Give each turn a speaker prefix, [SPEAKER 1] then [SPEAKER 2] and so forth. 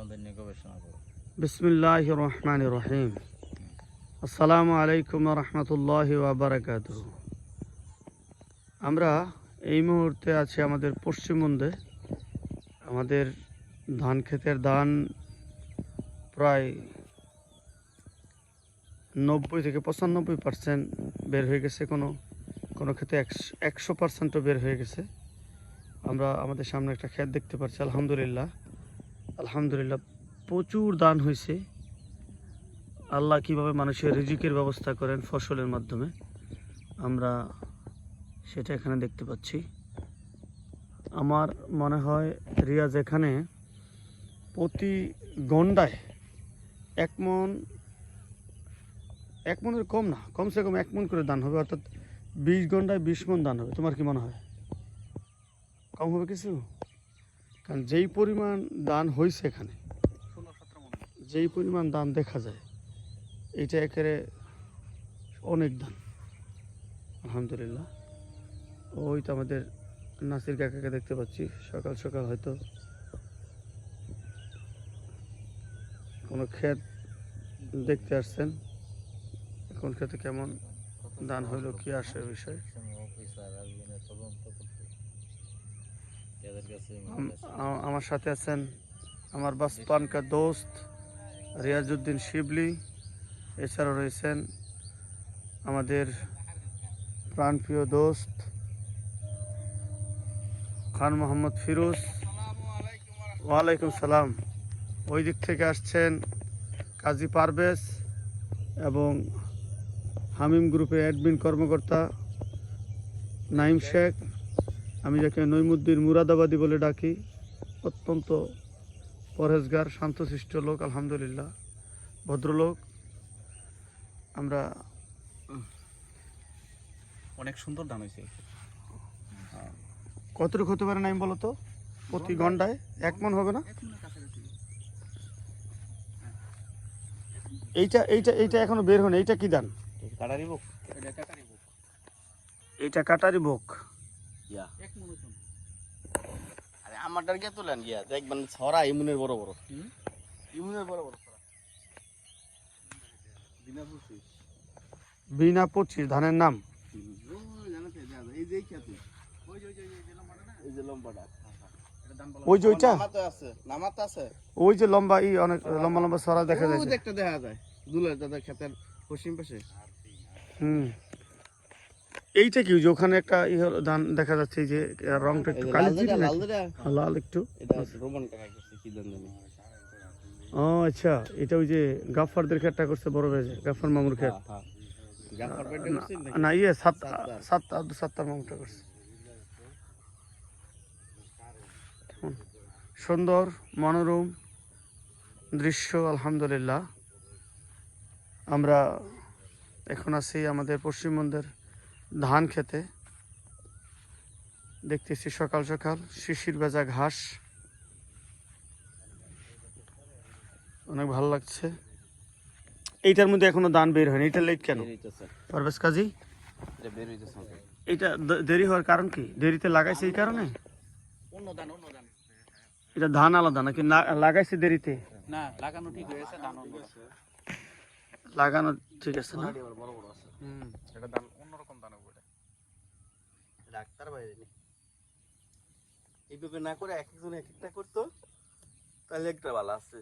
[SPEAKER 1] আমাদের নিয়ে গবেষণা করো।
[SPEAKER 2] বিসমিল্লাহির রহমানির রহিম। আসসালামু আলাইকুম ওয়া রাহমাতুল্লাহি ওয়া বারাকাতুহু। আমরা এই মুহূর্তে আছি আমাদের পশ্চিমবঙ্গে। আমাদের ধান ক্ষেতের ধান প্রায় 90 থেকে 95% বের হয়ে গেছে, কোনো ক্ষেতে 100%ও বের হয়ে গেছে। আমরা আমাদের সামনে একটা ক্ষেত দেখতে পাচ্ছি। আলহামদুলিল্লাহ প্রচুর ধান হয়েছে। আল্লাহ কিভাবে মানুষের রিজিকের ব্যবস্থা করেন ফসলের মাধ্যমে, আমরা সেটা এখানে দেখতে পাচ্ছি। আমার মনে হয় রিয়াজ এখানে প্রতি গন্ডায় এক মনের কম না, কমসে কম 1 মন করে ধান হবে, অর্থাৎ 20 গন্ডায় 20 মন ধান হবে। তোমার কি মনে হয় কম হবে কিছু? কারণ যেই পরিমাণ ধান হয়েছে এখানে, যেই পরিমাণ ধান দেখা যায়, এটা একেবারে অনেক ধান। আলহামদুলিল্লাহ। ওই তো আমাদের নাসির কাকাকে দেখতে পাচ্ছি, সকাল সকাল হয়তো কোনো ক্ষেত দেখতে আসছেন। কোন ক্ষেতে কেমন ধান হইলো, কি আসে বিষয়। আমার সাথে আছেন আমার বাসপান কা দোস্ত রিয়াজউদ্দিন শিবলি। এছাড়াও রয়েছেন আমাদের প্রাণপ্রিয় দোস্ত খান মোহাম্মদ ফিরোজ। ওয়ালাইকুম সালাম। ওই দিক থেকে আসছেন কাজী পারভেজ এবং হামিম গ্রুপের অ্যাডমিন কর্মকর্তা নাইম শেখ। আমি যাকে নইমুদ্দিন মুরাদাবাদী বলে ডাকি। অত্যন্ত পরহেজগার, শান্তশিষ্ট লোক, আলহামদুলিল্লাহ, ভদ্রলোক। আমরা
[SPEAKER 1] অনেক সুন্দর ধান হয়েছে।
[SPEAKER 2] কতটুকু হতে পারে নাইম বলো তো? প্রতি ঘন্টায় 1 মন হবে না? এইটা এখনো বের হয়নি। এইটা কি ধান?
[SPEAKER 1] কাটারি বুক।
[SPEAKER 2] এইটা কাটারি বুক।
[SPEAKER 1] আরে আমারটার গিয়া তুলেন গিয়া দেখবেন ছড়া ইমুনের বড় বড়। ইমুনের বড় বড় ছড়া।
[SPEAKER 2] বিনা 25 ধানের নাম।
[SPEAKER 1] এই যে খেতে এই যে লম্বাটা,
[SPEAKER 2] ওই যে ওইটা
[SPEAKER 1] নামাতে আছে
[SPEAKER 2] ওই যে লম্বা, অনেক লম্বা লম্বা ছড়া দেখা যায়।
[SPEAKER 1] একটা দেখা যায় দুলের দাদা খেতের পশ্চিম পাশে।
[SPEAKER 2] এইটা কি, যে ওখানে একটা ধান দেখা যাচ্ছে, এই যে রংটা একটু কালি জিরি না, লাল একটু।
[SPEAKER 1] এটা রোমান কাকা করছে কি ধান জানি।
[SPEAKER 2] ও আচ্ছা, এটা ওই যে গাফফারদের ক্ষেতটা করছে, বড় বেজে গাফফার মামুর ক্ষেত।
[SPEAKER 1] গাফফার পেটে করছে
[SPEAKER 2] না, সাত্তার মামুরটা করছে। সুন্দর মনোরম দৃশ্য, আলহামদুলিল্লাহ। আমরা এখন আছি আমাদের পশ্চিমবঙ্গের ধান খেতে। দেখতেছি সকাল সকাল শিশির ভেজা ঘাস, অনেক ভালো লাগছে। এইটার মধ্যে এখনো ধান বের হয়নি, এটা লেট কেন পারভেজ কাজী? এটা দেরি হওয়ার কারণ কি? দেরিতে লাগাইছে এই কারণে? এটা ধান আলাদা নাকি লাগাইছে দেরিতে?
[SPEAKER 1] না, লাগানো ঠিক হয়েছে, ধান
[SPEAKER 2] লাগানো ঠিক আছে না?
[SPEAKER 1] বড় বড় আছে। এটা ধান অন্যরকম ধান হবে। ডাক্তার বাইরে নেই এইভাবে না করে এক একজন এক একটা করতো, তাহলে একটা ভালো আছে।